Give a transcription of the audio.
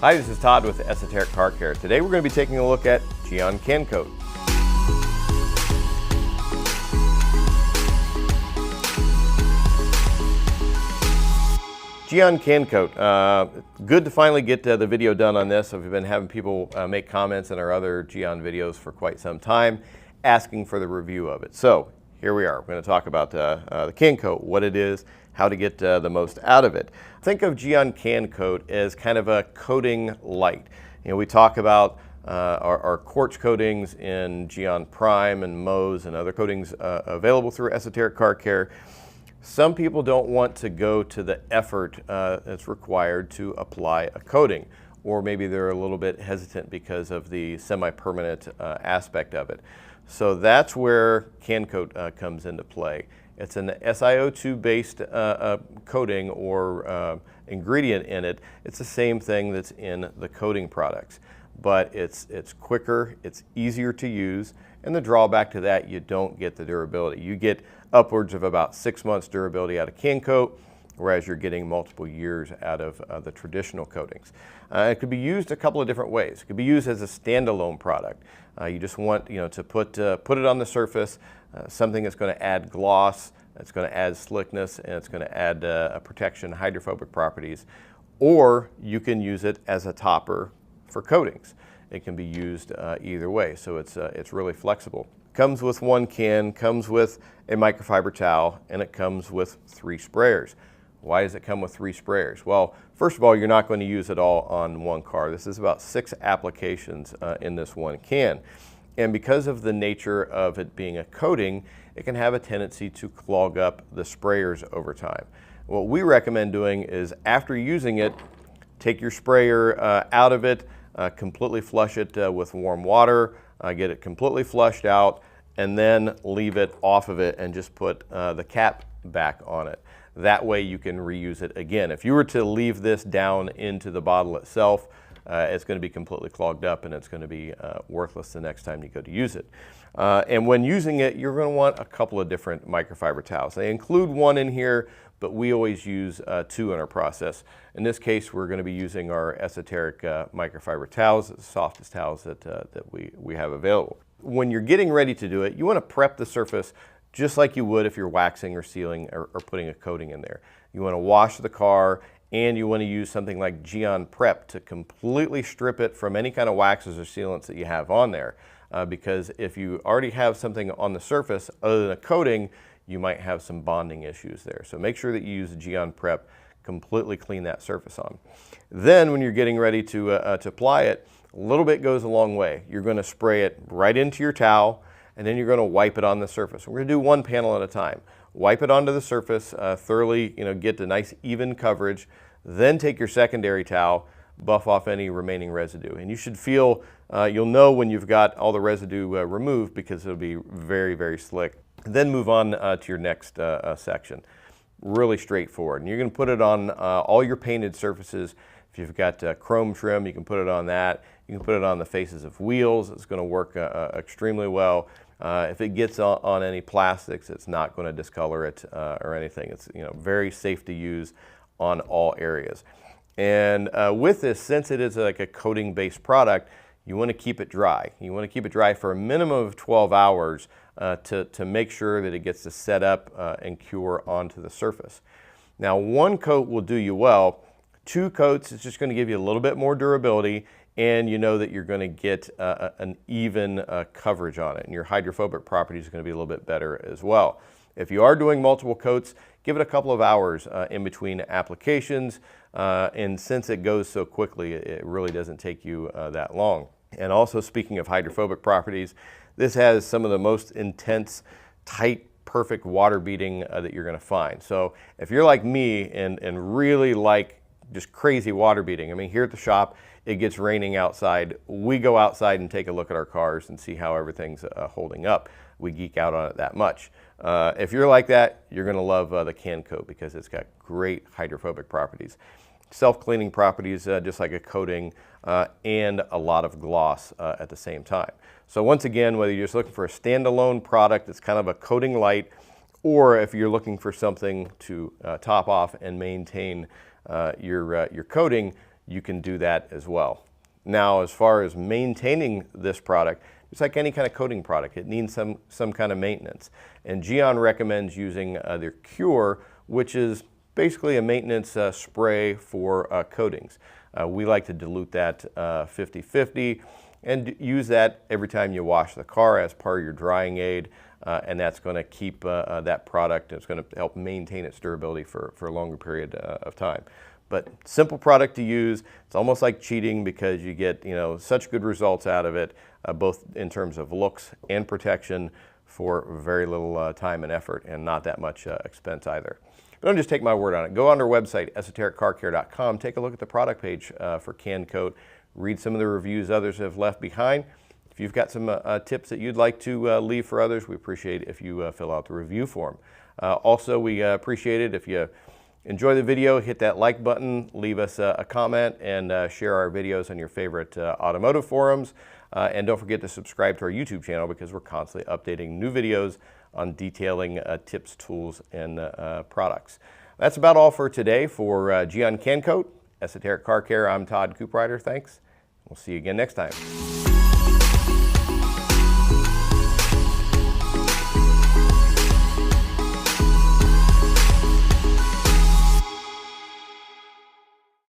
Hi, this is Todd with ESOTERIC Car Care. Today we're going to be taking a look at GYEON Cancoat. GYEON Cancoat. Good to finally get the video done on this. We've been having people make comments in our other GYEON videos for quite some time, asking for the review of it. So here we are. We're going to talk about the Cancoat, what it is, how to get the most out of it. Think of GYEON Cancoat as kind of a coating light. You know, we talk about our quartz coatings in GYEON Prime and Mohs and other coatings available through ESOTERIC Car Care. Some people don't want to go to the effort that's required to apply a coating, or maybe they're a little bit hesitant because of the semi-permanent aspect of it. So that's where Cancoat comes into play. It's an SiO2 based coating or ingredient in it. It's the same thing that's in the coating products, but it's quicker, it's easier to use, and the drawback to that, you don't get the durability. You get upwards of about 6 months durability out of Cancoat, whereas you're getting multiple years out of the traditional coatings. It could be used a couple of different ways. It could be used as a standalone product. You just want to put it on the surface, something that's going to add gloss, it's going to add slickness, and it's going to add protection, hydrophobic properties. Or you can use it as a topper for coatings. It can be used either way, so it's really flexible. Comes with one can, comes with a microfiber towel, and it comes with 3 sprayers. Why does it come with 3 sprayers? Well, first of all, you're not going to use it all on one car. This is about 6 applications in this one can. And because of the nature of it being a coating, it can have a tendency to clog up the sprayers over time. What we recommend doing is after using it, take your sprayer out of it, completely flush it with warm water, get it completely flushed out, and then leave it off of it and just put the cap back on it. That way you can reuse it again. If you were to leave this down into the bottle itself, it's going to be completely clogged up and it's going to be worthless the next time you go to use it. And when using it, you're going to want a couple of different microfiber towels. They include one in here, but we always use 2 in our process. In this case, we're going to be using our ESOTERIC microfiber towels, the softest towels that we have available. When you're getting ready to do it, you want to prep the surface just like you would if you're waxing or sealing or putting a coating in there. You want to wash the car, and you want to use something like GYEON Prep to completely strip it from any kind of waxes or sealants that you have on there. Because if you already have something on the surface other than a coating, you might have some bonding issues there. So make sure that you use the GYEON Prep, completely clean that surface on. Then when you're getting ready to apply it, a little bit goes a long way. You're going to spray it right into your towel, and then you're going to wipe it on the surface. We're going to do one panel at a time. Wipe it onto the surface, thoroughly, get a nice even coverage. Then take your secondary towel, buff off any remaining residue. And you should feel, you'll know when you've got all the residue removed because it'll be very, very slick. Then move on to your next section. Really straightforward. And you're going to put it on all your painted surfaces. If you've got chrome trim, you can put it on that. You can put it on the faces of wheels. It's going to work extremely well. If it gets on any plastics, it's not going to discolor it or anything. It's very safe to use on all areas. And with this, since it is like a coating-based product, you want to keep it dry. You want to keep it dry for a minimum of 12 hours to make sure that it gets to set up and cure onto the surface. Now, 1 coat will do you well. 2 coats is just going to give you a little bit more durability, and you know that you're going to get an even coverage on it, and your hydrophobic properties are going to be a little bit better as well. If you are doing multiple coats, give it a couple of hours in between applications, and since it goes so quickly, it really doesn't take you that long. And also, speaking of hydrophobic properties, this has some of the most intense, tight, perfect water beading that you're going to find. So if you're like me and really like just crazy water beading, I mean, here at the shop, it gets raining outside. We go outside and take a look at our cars and see how everything's holding up. We geek out on it that much. If you're like that, you're going to love the Cancoat because it's got great hydrophobic properties. Self-cleaning properties, just like a coating, and a lot of gloss at the same time. So once again, whether you're just looking for a standalone product that's kind of a coating light, or if you're looking for something to top off and maintain your coating, you can do that as well. Now, as far as maintaining this product, it's like any kind of coating product. It needs some kind of maintenance. And GYEON recommends using their Cure, which is basically a maintenance spray for coatings. We like to dilute that 50-50 and use that every time you wash the car as part of your drying aid. And that's going to keep that product, it's going to help maintain its durability for a longer period of time. But simple product to use. It's almost like cheating because you get such good results out of it, both in terms of looks and protection for very little time and effort, and not that much expense either. But don't just take my word on it. Go on our website, esotericcarcare.com. Take a look at the product page for Cancoat. Read some of the reviews others have left behind. If you've got some tips that you'd like to leave for others, we appreciate if you fill out the review form. Also, we appreciate it if you enjoy the video, hit that like button, leave us a comment, and share our videos on your favorite automotive forums. And don't forget to subscribe to our YouTube channel because we're constantly updating new videos on detailing tips, tools, and products. That's about all for today for GYEON Cancoat, Esoteric Car Care. I'm Todd Cooprider. Thanks. We'll see you again next time.